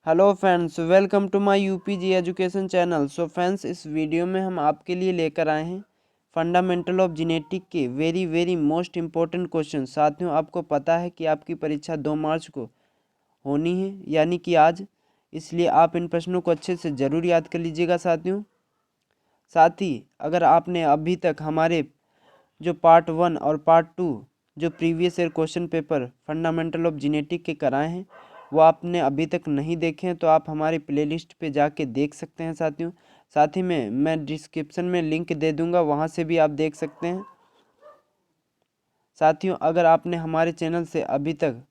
Hello friends, welcome to my UPG education channel. So friends, इस video में हम आपके लिए लेकर आए हैं फंडामेंटल ऑफ जेनेटिक के वेरी मोस्ट इम्पोर्टेंट क्वेश्चन। साथियों, आपको पता है कि आपकी परीक्षा 2 मार्च को होनी है, यानी कि आज। इसलिए आप इन प्रश्नों को अच्छे से ज़रूर याद कर लीजिएगा साथियों। साथ ही अगर आपने अभी तक हमारे जो पार्ट 1 और पार्ट 2 जो previous year question paper fundamental of genetic के कराए हैं वो आपने अभी तक नहीं देखे हैं तो आप हमारी प्लेलिस्ट पे जाके देख सकते हैं साथियों। साथ ही में मैं डिस्क्रिप्शन में लिंक दे दूंगा, वहाँ से भी आप देख सकते हैं। साथियों, अगर आपने हमारे चैनल से अभी तक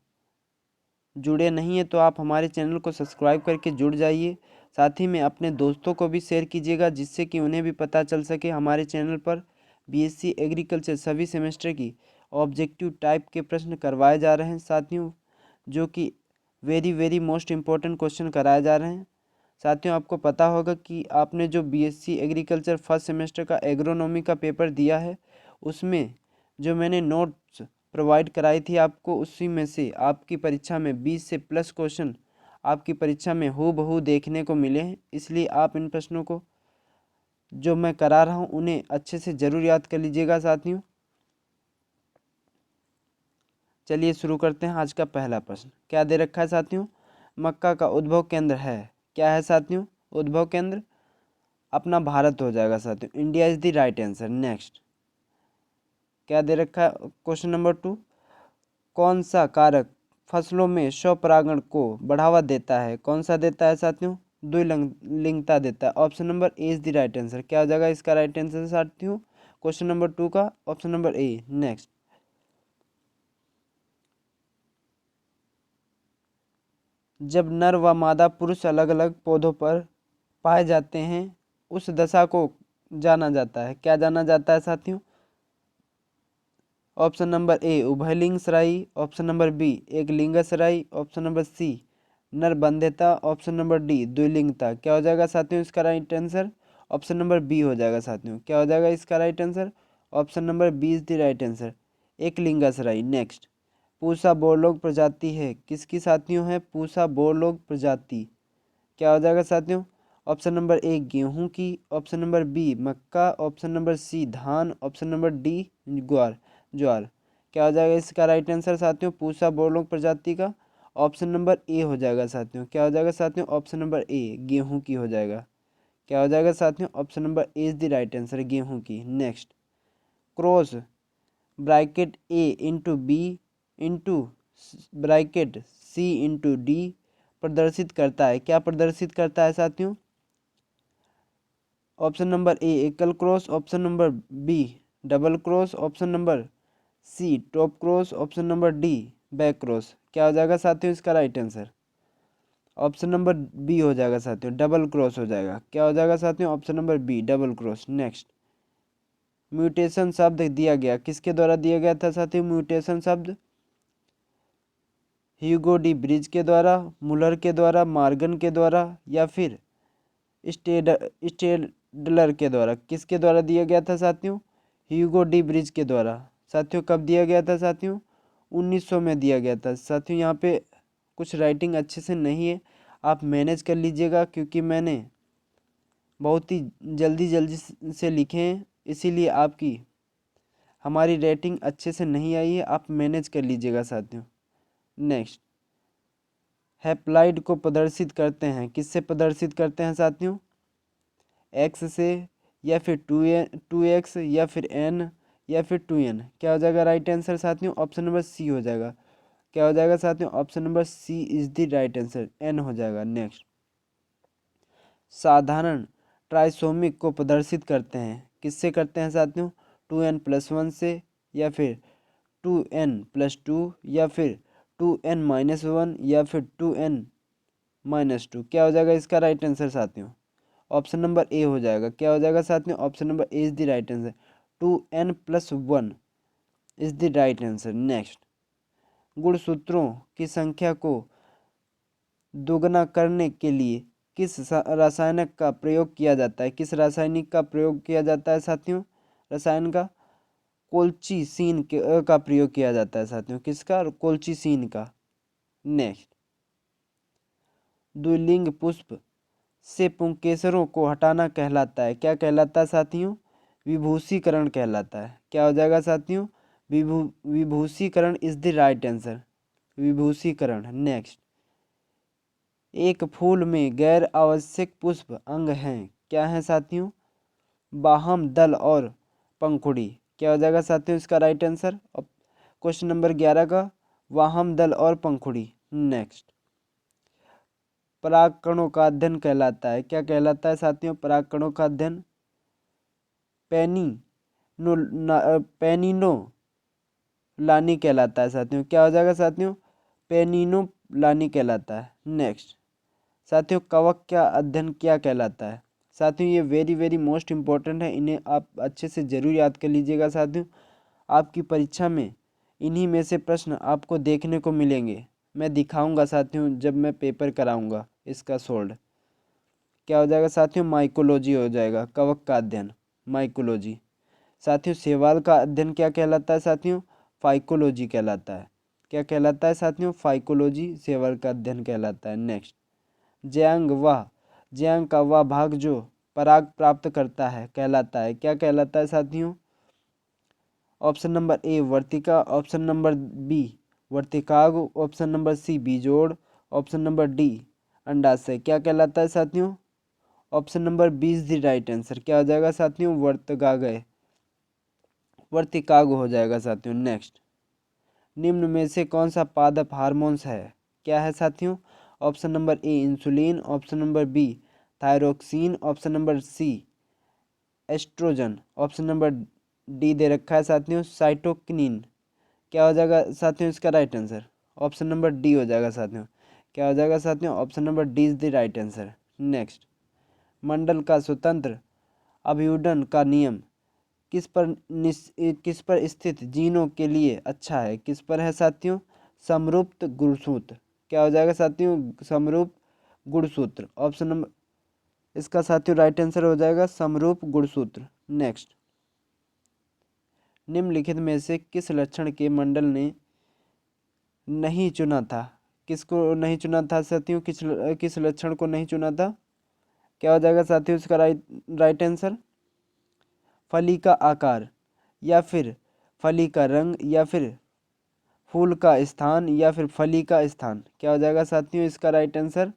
जुड़े नहीं हैं तो आप हमारे चैनल को सब्सक्राइब करके जुड़ जाइए। साथ ही में अपने दोस्तों को भी शेयर कीजिएगा, जिससे कि उन्हें भी पता चल सके हमारे चैनल पर बीएससी एग्रीकल्चर सभी सेमेस्टर की ऑब्जेक्टिव टाइप के प्रश्न करवाए जा रहे हैं साथियों, जो कि वेरी मोस्ट इम्पोर्टेंट क्वेश्चन कराए जा रहे हैं। साथियों, आपको पता होगा कि आपने जो बीएससी एग्रीकल्चर फर्स्ट सेमेस्टर का एग्रोनॉमी का पेपर दिया है, उसमें जो मैंने नोट्स प्रोवाइड कराई थी आपको, उसी में से आपकी परीक्षा में 20 से प्लस क्वेश्चन आपकी परीक्षा में हूबहू देखने को मिले हैं। इसलिए आप इन प्रश्नों को जो मैं करा रहा हूँ उन्हें अच्छे से ज़रूर याद कर लीजिएगा साथियों। चलिए शुरू करते हैं। आज का पहला प्रश्न क्या दे रखा है साथियों? मक्का का उद्भव केंद्र है, क्या है साथियों? उद्भव केंद्र अपना भारत हो जाएगा साथियों। India is the right answer. Next क्या दे रखा है? क्वेश्चन नंबर 2, कौन सा कारक फसलों में स्वपरागण को बढ़ावा देता है? कौन सा देता है साथियों? द्विलिंगता देता है। Option number A is the right answer. क्या हो जाएगा इसका राइट आंसर साथियों? क्वेश्चन नंबर 2 का ऑप्शन नंबर ए। नेक्स्ट, जब नर व मादा पुरुष अलग अलग पौधों पर पाए जाते हैं उस दशा को जाना जाता है, क्या जाना जाता है साथियों? ऑप्शन नंबर ए उभयलिंगसराई, ऑप्शन नंबर बी एकलिंगसराई, ऑप्शन नंबर सी नरबंध्यता, ऑप्शन नंबर डी द्विलिंगता। क्या हो जाएगा साथियों इसका right answer? Option number B हो जाएगा साथियों। क्या हो जाएगा इसका right answer? Option number B is the right answer, एकलिंगसराई। नेक्स्ट, पूसा बोरलोग प्रजाति है किसकी साथियों? है पूसा बोरलोग प्रजाति। क्या हो जाएगा साथियों? ऑप्शन नंबर ए गेहूं की, ऑप्शन नंबर बी मक्का, ऑप्शन नंबर सी धान, ऑप्शन नंबर डी ग्वार ज्वार। क्या हो जाएगा इसका राइट आंसर साथियों पूसा बोरलोग प्रजाति का? ऑप्शन नंबर ए हो जाएगा साथियों। क्या हो जाएगा साथियों? ऑप्शन नंबर ए गेहूं की हो जाएगा। क्या हो जाएगा साथियों? Option number A is the right answer, गेहूं की। Next, cross bracket A into B into bracket C into D प्रदर्शित करता है, क्या प्रदर्शित करता है साथियों? ऑप्शन नंबर ए एकल cross, option number B double cross, option number C top cross, option number D back cross. क्या हो जाएगा साथियों इसका right answer? Option number B हो जाएगा साथियों, डबल क्रॉस हो जाएगा। क्या हो जाएगा साथियों? Option number B double cross. Next, mutation शब्द दिया गया किसके द्वारा दिया गया था साथियों? म्यूटेशन शब्द ह्यूगो डी ब्रिज के द्वारा, मुलर के द्वारा, मार्गन के द्वारा, या फिर स्टेडलर के द्वारा। किसके द्वारा दिया गया था साथियों? ह्यूगो डी ब्रिज के द्वारा। साथियों कब दिया गया था साथियों? 1900 में दिया गया था साथियों। यहाँ पे कुछ राइटिंग अच्छे से नहीं है, आप मैनेज कर लीजिएगा, क्योंकि मैंने बहुत ही जल्दी से लिखे हैं, इसीलिए आपकी हमारी रेटिंग अच्छे से नहीं आई है, आप मैनेज कर लीजिएगा साथियों। नेक्स्ट, हैप्लाइड को प्रदर्शित करते हैं, किससे प्रदर्शित करते हैं साथियों? एक्स से, या फिर 2x, या फिर n, या फिर 2n। क्या हो जाएगा राइट आंसर साथियों? ऑप्शन नंबर सी हो जाएगा। क्या हो जाएगा साथियों? Option number C is the right answer, n हो जाएगा। नेक्स्ट, साधारण ट्राइसोमिक को प्रदर्शित करते हैं, किससे करते हैं साथियों? 2n+1 से, या फिर 2n+2, या फिर 2n-1, या फिर 2n-2। क्या हो जाएगा इसका राइट आंसर साथियों? ऑप्शन नंबर ए हो जाएगा। क्या हो जाएगा साथियों? Option number A is the right answer, 2n+1 is the right answer. Next, गुणसूत्रों की संख्या को दोगुना करने के लिए किस रासायनिक का प्रयोग किया जाता है? किस रासायनिक का प्रयोग किया जाता है साथियों? रसायन का कोल्चिसीन का प्रयोग किया जाता है साथियों। किसका? कोल्चिसीन का। नेक्स्ट, द्विलिंग पुष्प से पुंकेसरों को हटाना कहलाता है, क्या कहलाता है साथियों? विभूषीकरण कहलाता है। क्या हो जाएगा साथियों? विभूषीकरण इज द राइट आंसर, विभूषीकरण। नेक्स्ट, एक फूल में गैर आवश्यक पुष्प अंग हैं, क्या हैं साथियों? बाहम, दल और पंखुड़ी। क्या हो जाएगा साथियों इसका राइट आंसर? क्वेश्चन नंबर 11 का वाहम, दल और पंखुड़ी। नेक्स्ट, परागकणों का अध्ययन कहलाता है, क्या कहलाता है साथियों? परागकणों का अध्ययन पेनिनो लानी कहलाता है साथियों। क्या हो जाएगा साथियों? पेनिनो लानी कहलाता है। नेक्स्ट साथियों, कवक का अध्ययन क्या कहलाता है? साथियों ये वेरी वेरी मोस्ट इंपॉर्टेंट है, इन्हें आप अच्छे से जरूर याद कर लीजिएगा साथियों। आपकी परीक्षा में इन्हीं में से प्रश्न आपको देखने को मिलेंगे। मैं दिखाऊंगा साथियों जब मैं पेपर कराऊंगा इसका सोल्ड। क्या हो जाएगा साथियों? माइकोलॉजी हो जाएगा, कवक का अध्ययन माइकोलॉजी। साथियों शैवाल का अध्ययन क्या कहलाता है साथियों? फाइकोलॉजी कहलाता है। क्या कहलाता है साथियों? फाइकोलॉजी शैवाल का अध्ययन कहलाता है। नेक्स्ट, ज्यांग का वह भाग जो पराग प्राप्त करता है कहलाता है, क्या कहलाता है साथियों? ऑप्शन नंबर ए वर्तिका, ऑप्शन नंबर बी वर्तिकाग, ऑप्शन नंबर सी बीजोड़, ऑप्शन नंबर डी अंडाशय। क्या कहलाता है साथियों? Option number B is the right answer. क्या हो जाएगा साथियों? वर्तिकाग हो जाएगा साथियों। नेक्स्ट, निम्न में से कौन सा पादप हार्मोन्स है? क्या है साथियों? Option number A insulin, option number B thyroxine, option number C oestrogen, option number D दे रखा है साथियों साइटोकिनिन। क्या हो जाएगा साथियों इसका right answer? Option number D हो जाएगा साथियों। क्या हो जाएगा साथियों? Option number D is the right answer. Next, Mendel का स्वतंत्र अभियुडन का नियम किस पर स्थित जीनों के लिए अच्छा है? किस पर है साथियों? समरूप गुणसूत्र। क्या हो जाएगा साथियों? समरूप गुणसूत्र। ऑप्शन नंबर इसका साथियों राइट आंसर हो जाएगा समरूप गुणसूत्र। नेक्स्ट, निम्नलिखित में से किस लक्षण के मंडल ने नहीं चुना था? किसको नहीं चुना था साथियों? किस लक्षण को नहीं चुना था? क्या हो जाएगा साथियों इसका राइट आंसर? फली का आकार, या फिर फली का रंग, या फिर फूल का स्थान, या फिर फली का स्थान। क्या हो जाएगा साथियों इसका राइट आंसर?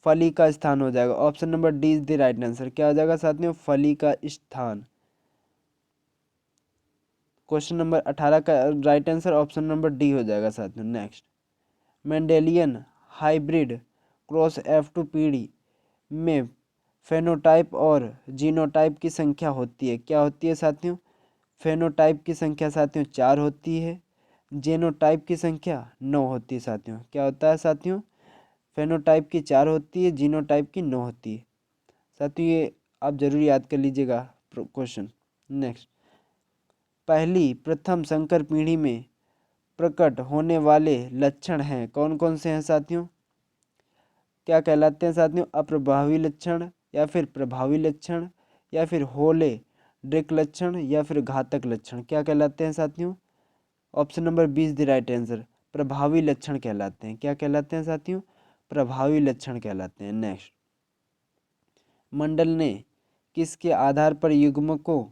फली का स्थान हो जाएगा। Option number D is the right answer. क्या हो जाएगा साथियों? फली का स्थान। क्वेश्चन नंबर 18 का right answer option number D हो जाएगा साथियों। Next, Mendelian hybrid cross F2 पीढ़ी में फेनोटाइप और जीनोटाइप की संख्या होती है, क्या होती है साथियों? फेनोटाइप की संख्या साथियों 4 होती है, जीनोटाइप की संख्या 9 होती है साथियों। क्या होता है साथियों? फेनोटाइप की 4 होती है, जीनोटाइप की 9 होती है साथियों। ये आप जरूर याद कर लीजिएगा क्वेश्चन। नेक्स्ट, पहली प्रथम संकर पीढ़ी में प्रकट होने वाले लक्षण हैं कौन कौन से हैं साथियों? क्या कहलाते हैं साथियों? अप्रभावी लक्षण, या फिर प्रभावी लक्षण, या फिर होले ड्रिक लक्षण, या फिर घातक लक्षण। क्या कहलाते हैं साथियों? Option number B is the right answer. प्रभावी लक्षण कहलाते हैं। क्या कहलाते हैं साथियों? प्रभावी लक्षण कहलाते हैं। नेक्स्ट, मंडल ने किसके आधार पर युग्मकों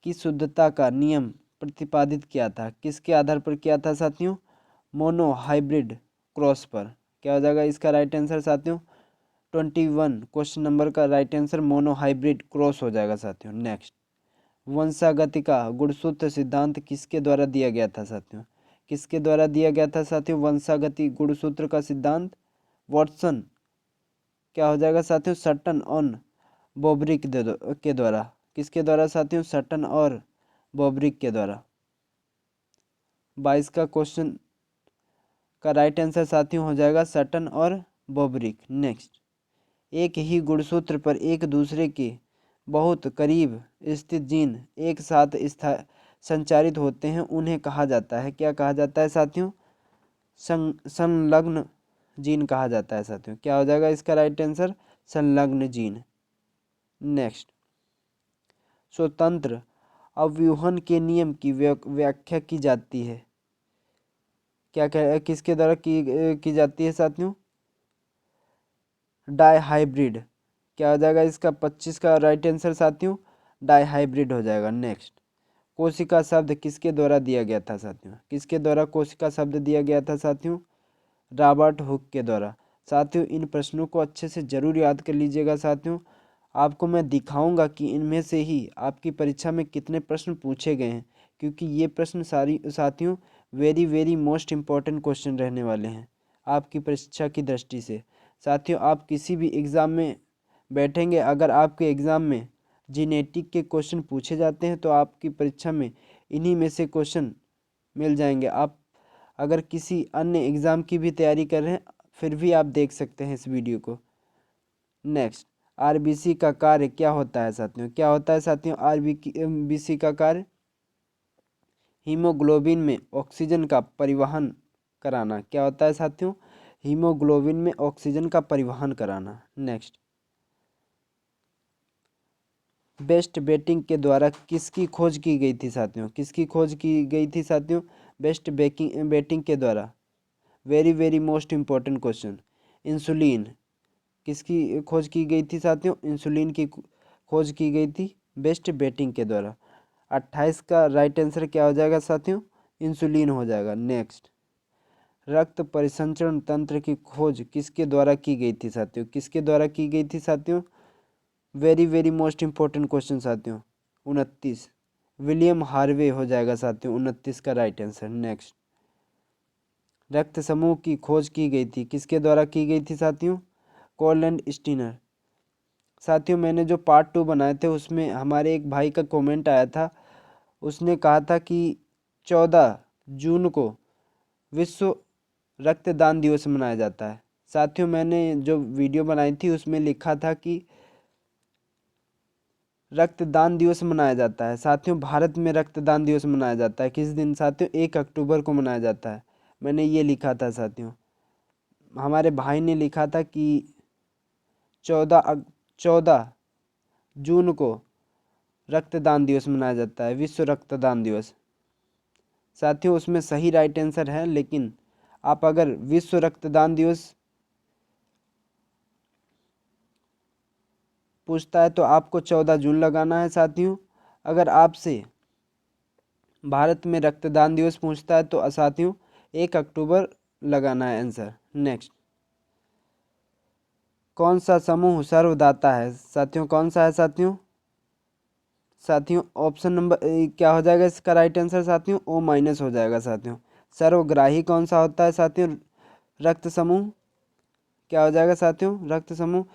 की शुद्धता का नियम प्रतिपादित किया था? किसके आधार पर किया था साथियों? मोनो हाइब्रिड क्रॉस पर। क्या हो जाएगा इसका राइट आंसर साथियों? 21 क्वेश्चन नंबर का right answer mono hybrid cross हो जाएगा साथियों। नेक्स्ट, वंशागति का गुणसूत्र सिद्धांत किसके द्वारा दिया गया था साथियों? किसके द्वारा दिया गया था साथियों वंशागति गुणसूत्र का सिद्धांत? वॉटसन। क्या हो जाएगा साथियों? सटन ऑन बोब्रिक के द्वारा। किसके द्वारा साथियों? सटन और बोब्रिक के द्वारा। 22 का क्वेश्चन का राइट आंसर साथियों हो जाएगा सटन और बोब्रिक। नेक्स्ट, एक ही गुणसूत्र पर एक दूसरे के बहुत करीब स्थित जीन एक साथ संचारित होते हैं, उन्हें कहा जाता है, क्या कहा जाता है साथियों? संलग्न जीन कहा जाता है साथियों। क्या हो जाएगा इसका राइट आंसर? संलग्न जीन। नेक्स्ट, स्वतंत्र अव्यूहन के नियम की व्याख्या की जाती है, क्या किसके द्वारा की जाती है साथियों? डाइहाइब्रिड, क्या हो जाएगा इसका 25 का राइट आंसर साथियों, डाइहाइब्रिड हो जाएगा। नेक्स्ट, कोशिका शब्द किसके द्वारा दिया गया था साथियों, किसके द्वारा कोशिका शब्द दिया गया था साथियों, रॉबर्ट हुक के द्वारा। साथियों इन प्रश्नों को अच्छे से जरूर याद कर लीजिएगा साथियों, आपको मैं दिखाऊंगा कि इनमें से ही आपकी परीक्षा में कितने प्रश्न पूछे गए हैं, क्योंकि ये प्रश्न सारी साथियों very very most important question रहने वाले हैं आपकी परीक्षा की दृष्टि से। साथियों आप किसी भी एग्ज़ाम में बैठेंगे, अगर आपके एग्ज़ाम में जीनेटिक के क्वेश्चन पूछे जाते हैं तो आपकी परीक्षा में इन्हीं में से क्वेश्चन मिल जाएंगे। आप अगर किसी अन्य एग्ज़ाम की भी तैयारी कर रहे हैं फिर भी आप देख सकते हैं इस वीडियो को। नेक्स्ट, आरबीसी का कार्य क्या होता है साथियों, क्या होता है साथियों आरबीसी का कार्य, हीमोग्लोबिन में ऑक्सीजन का परिवहन कराना। क्या होता है साथियों, हीमोग्लोबिन में ऑक्सीजन का परिवहन कराना। नेक्स्ट, बेस्ट बेटिंग के द्वारा किसकी खोज की गई थी साथियों, किसकी खोज की गई थी साथियों, बेस्ट बेटिंग के द्वारा, very very most important question. Insulin किसकी खोज की गई थी साथियों, इंसुलिन की खोज की गई थी बेस्ट बेटिंग के द्वारा। 28 का राइट आंसर क्या हो जाएगा साथियों, इंसुलिन हो जाएगा। नेक्स्ट, रक्त परिसंचरण तंत्र की खोज किसके द्वारा की गई थी साथियों, किसके द्वारा की गई थी साथियों, very very most important question साथियों। 29, विलियम हार्वे हो जाएगा साथियों 29 का राइट आंसर। नेक्स्ट, रक्त समूह की खोज की गई थी किसके द्वारा की गई थी साथियों, कॉल एंड स्टीनर। साथियों मैंने जो पार्ट 2 बनाए थे उसमें हमारे एक भाई का कमेंट आया था, उसने कहा था कि 14 जून को विश्व रक्तदान दिवस मनाया जाता है। साथियों मैंने जो वीडियो बनाई थी उसमें लिखा था कि रक्तदान दिवस मनाया जाता है। साथियों भारत में रक्तदान दिवस मनाया जाता है किस दिन साथियों, 1 अक्टूबर को मनाया जाता है। मैंने ये लिखा था साथियों, हमारे भाई ने लिखा था कि 14 जून को रक्तदान दिवस मनाया जाता है, विश्व रक्तदान दिवस। साथियों उसमें सही राइट आंसर है, लेकिन आप अगर विश्व रक्तदान दिवस पूछता है तो आपको 14 जून लगाना है साथियों। अगर आपसे भारत में रक्तदान दिवस पूछता है तो साथियों 1 अक्टूबर लगाना है आंसर। नेक्स्ट, कौन सा समूह सर्वदाता है साथियों, कौन सा है साथियों, साथियों ऑप्शन नंबर क्या हो जाएगा इसका राइट आंसर साथियों, ओ माइनस हो जाएगा साथियों। सर्वग्राही कौन सा होता है साथियों, रक्त समूह, क्या हो जाएगा साथियों, रक्त समूह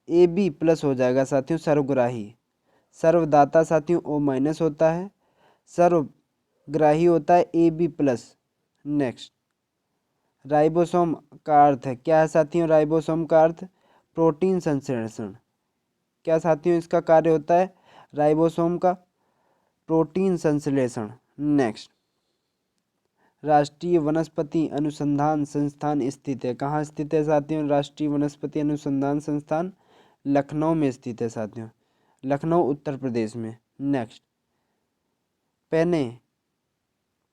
AB+ हो जाएगा साथियों सर्वग्राही। सर्वदाता साथियों ओ माइनस होता है, सर्वग्राही होता है AB+। नेक्स्ट, राइबोसोम का अर्थ है, क्या है साथियों राइबोसोम का अर्थ, प्रोटीन संश्लेषण। क्या साथियों इसका कार्य होता है राइबोसोम का, प्रोटीन संश्लेषण। नेक्स्ट, राष्ट्रीय वनस्पति अनुसंधान संस्थान स्थित है, कहाँ स्थित है साथियों, राष्ट्रीय वनस्पति अनुसंधान संस्थान लखनऊ में स्थित है साथियों, लखनऊ उत्तर प्रदेश में। नेक्स्ट,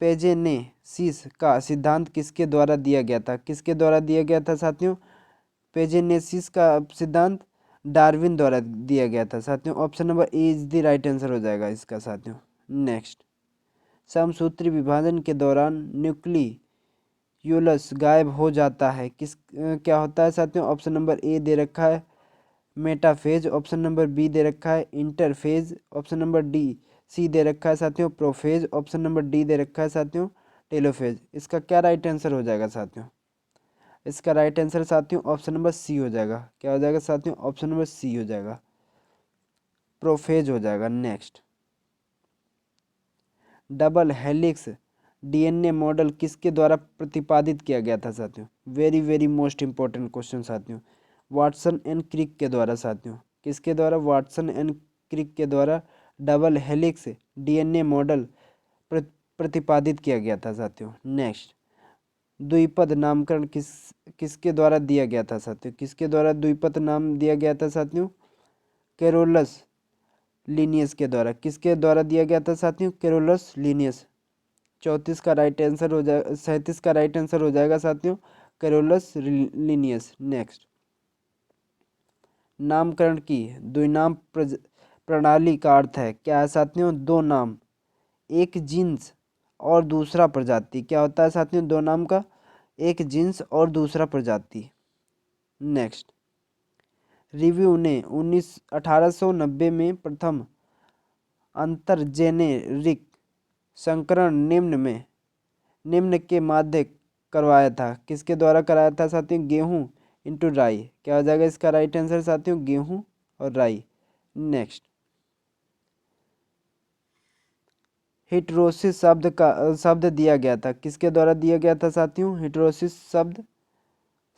पेजेनेसिस का सिद्धांत किसके द्वारा दिया गया था, किसके द्वारा दिया गया था साथियों, पेजेनेसिस का सिद्धांत डार्विन द्वारा दिया गया था साथियों। Option number A is the right answer हो जाएगा इसका साथियों। नेक्स्ट, समसूत्री विभाजन के दौरान न्यूक्लियोलस गायब हो जाता है क्या होता है साथियों, ऑप्शन नंबर ए दे रखा है मेटाफेज, ऑप्शन नंबर बी दे रखा है इंटरफेज, ऑप्शन नंबर सी दे रखा है साथियों प्रोफेज, ऑप्शन नंबर डी दे रखा है साथियों टेलोफेज। इसका क्या राइट आंसर हो जाएगा साथियों, इसका राइट आंसर साथियों ऑप्शन नंबर सी हो जाएगा। क्या हो जाएगा साथियों, ऑप्शन नंबर सी हो जाएगा, प्रोफेज हो जाएगा। Next, double helix DNA model किसके द्वारा प्रतिपादित किया गया था साथियों, very very most important question साथियों, वाटसन एंड क्रिक के द्वारा साथियों, किसके द्वारा, वाटसन एंड क्रिक के द्वारा डबल हेलिक्स DNA मॉडल प्रतिपादित किया गया था साथियों। नेक्स्ट, द्विपद नामकरण किसके द्वारा दिया गया था साथियों, किसके द्वारा द्विपद नाम दिया गया था साथियों, कैरोलस लीनियस के द्वारा, किसके द्वारा दिया गया था साथियों, कैरोलस लीनियस। 34 का राइट आंसर हो जाएगा, 37 का राइट आंसर हो जाएगा साथियों कैरोलस लीनियस। नेक्स्ट, नामकरण की द्विनाम प्रणाली का अर्थ है क्या है साथियों? दो नाम, एक जीन्स और दूसरा प्रजाति। क्या होता है साथियों? दो नाम का एक जीन्स और दूसरा प्रजाति। नेक्स्ट, रिव्यू ने 1890 में प्रथम अंतरजेनेरिक संकरण निम्न के माध्य करवाया था। किसके द्वारा कराया था साथियों? गेहूं इंटू राई। क्या हो जाएगा इसका राइट आंसर साथियों? गेहूं और राई। नेक्स्ट, हिटरोसिस शब्द दिया गया था। किसके द्वारा दिया गया था साथियों? हिटरोसिस शब्द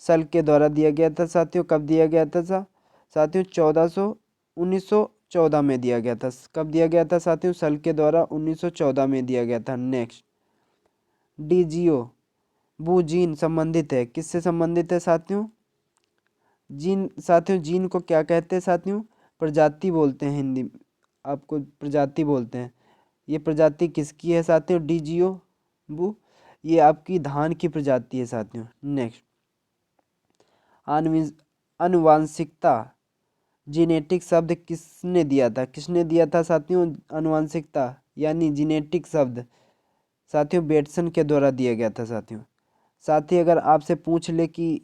सल के द्वारा दिया गया था साथियों। कब दिया गया था साथियों? 1914 में दिया गया था। कब दिया गया था साथियों? सल के द्वारा 1914 में दिया गया था। नेक्स्ट, डीजीओ बू जीन संबंधित है। किससे संबंधित है साथियों? जीन साथियों, जीन को क्या कहते हैं साथियों? प्रजाति बोलते हैं हिंदी में, आपको प्रजाति बोलते हैं। ये प्रजाति किसकी है साथियों? डीजीओ बू, ये आपकी धान की प्रजाति है साथियों। नेक्स्ट, आनुवांशिकता जीनेटिक शब्द किसने दिया था? किसने दिया था साथियों? आनुवांशिकता यानी जीनेटिक शब्द साथियों बेटसन के द्वारा दिया गया था साथियों। साथ ही अगर आपसे पूछ ले कि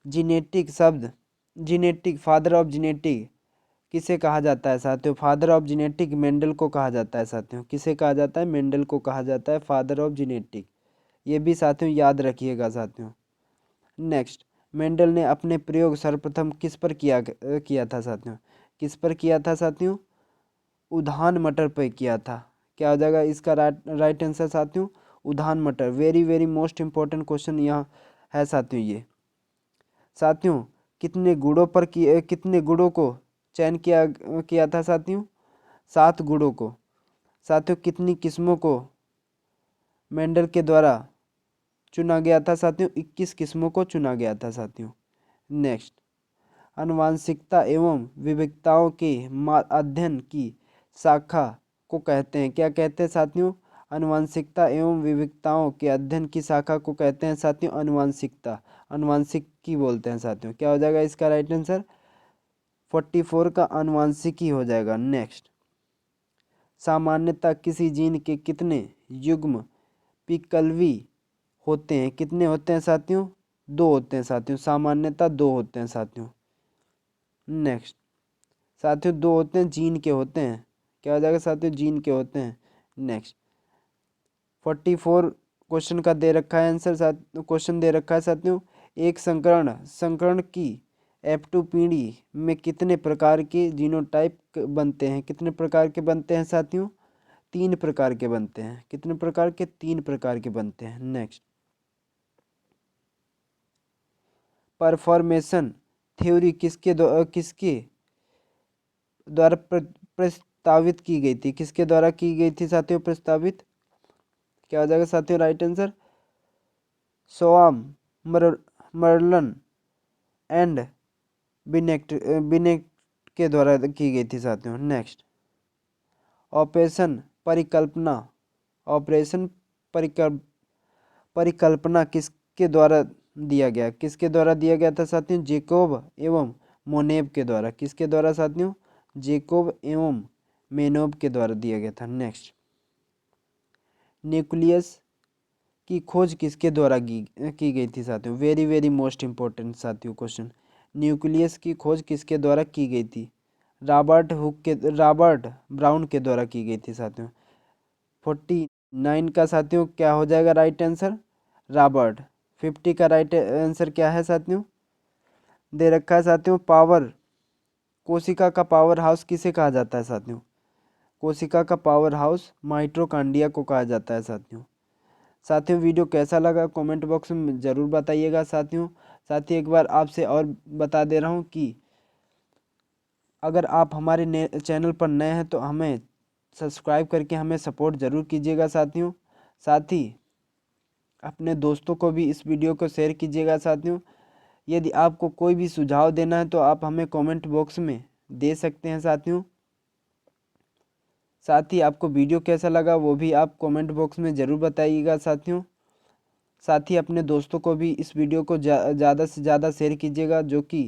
जीनेटिक शब्द, जीनेटिक फादर ऑफ जीनेटिक किसे कहा जाता है साथियों? फादर ऑफ जीनेटिक मेंडल को कहा जाता है साथियों। किसे कहा जाता है? मेंडल को कहा जाता है फादर ऑफ जीनेटिक। ये भी साथियों याद रखिएगा साथियों। नेक्स्ट, मेंडल ने अपने प्रयोग सर्वप्रथम किस पर किया था साथियों? किस पर किया था साथियों? उद्यान मटर पर किया था। क्या हो जाएगा इसका राइट आंसर साथियों? उद्यान मटर। Very very most important question यहाँ है साथियों ये। साथियों, कितने गुणों को चयन किया था साथियों? 7 गुणों को। साथियों, कितनी किस्मों को मेंडल के द्वारा चुना गया था साथियों? 21 किस्मों को चुना गया था साथियों। नेक्स्ट, आनुवांशिकता एवं विविधताओं के अध्ययन की शाखा को कहते हैं। क्या कहते हैं साथियों? आनुवांशिकता एवं विविधताओं के अध्ययन की शाखा को कहते हैं साथियों आनुवांशिकता। आनुवांशिकी बोलते हैं साथियों। क्या हो जाएगा इसका राइट आंसर? 44 का आनुवांशिकी हो जाएगा। नेक्स्ट, सामान्यतः किसी जीन के कितने युग्म पिकल्वी होते हैं? कितने होते हैं साथियों? 2 होते हैं साथियों। सामान्यतः 2 होते हैं साथियों। नेक्स्ट, साथियों 2 होते हैं, जीन के होते हैं। क्या हो जाएगा साथियों? जीन के होते हैं। नेक्स्ट, 44 क्वेश्चन का दे रखा है आंसर क्वेश्चन दे रखा है साथियों। एक संकरण की F2 पीढ़ी में कितने प्रकार के जीनोटाइप बनते हैं? कितने प्रकार के बनते हैं साथियों? 3 प्रकार के बनते हैं। कितने प्रकार के? 3 प्रकार के बनते हैं। नेक्स्ट, परफॉर्मेशन थ्योरी किसके द्वारा प्रस्तावित की गई थी? किसके द्वारा की गई थी साथियों प्रस्तावित? क्या हो जाएगा साथियों राइट आंसर? सोआम मर्लन एंड बिनेट के द्वारा की गई थी साथियों। नेक्स्ट, ऑपरेशन परिकल्पना किसके द्वारा दिया गया? किसके द्वारा दिया गया था साथियों? जेकोब एवं मोनेब के द्वारा। किसके द्वारा साथियों? जेकोब एवं मेनोब के द्वारा दिया गया था। नेक्स्ट, न्यूक्लियस की खोज किसके द्वारा की गई थी साथियों? वेरी वेरी मोस्ट इंपॉर्टेंट साथियों क्वेश्चन। न्यूक्लियस की खोज किसके द्वारा की गई थी? रॉबर्ट ब्राउन के द्वारा की गई थी साथियों। 49 का साथियों क्या हो जाएगा राइट आंसर? रॉबर्ट। 50 का राइट आंसर क्या है साथियों? दे रखा है साथियों कोशिका का पावर हाउस किसे कहा जाता है साथियों? कोशिका का पावर हाउस माइटोकॉन्ड्रिया को कहा जाता है साथियों। साथियों, वीडियो कैसा लगा कमेंट बॉक्स में ज़रूर बताइएगा साथियों। साथ ही एक बार आपसे और बता दे रहा हूँ कि अगर आप हमारे चैनल पर नए हैं तो हमें सब्सक्राइब करके हमें सपोर्ट ज़रूर कीजिएगा साथियों। साथ ही अपने दोस्तों को भी इस वीडियो को शेयर कीजिएगा साथियों। यदि आपको कोई भी सुझाव देना है तो आप हमें कमेंट बॉक्स में दे सकते हैं साथियों। साथ ही आपको वीडियो कैसा लगा वो भी आप कमेंट बॉक्स में ज़रूर बताइएगा साथियों। साथ ही अपने दोस्तों को भी इस वीडियो को ज़्यादा से ज़्यादा शेयर कीजिएगा जो कि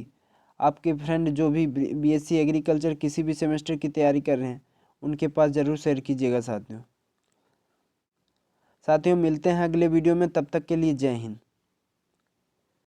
आपके फ्रेंड जो भी बीएससी एग्रीकल्चर किसी भी सेमेस्टर की तैयारी कर रहे हैं उनके पास ज़रूर शेयर कीजिएगा साथियों। मिलते हैं अगले वीडियो में, तब तक के लिए जय हिंद।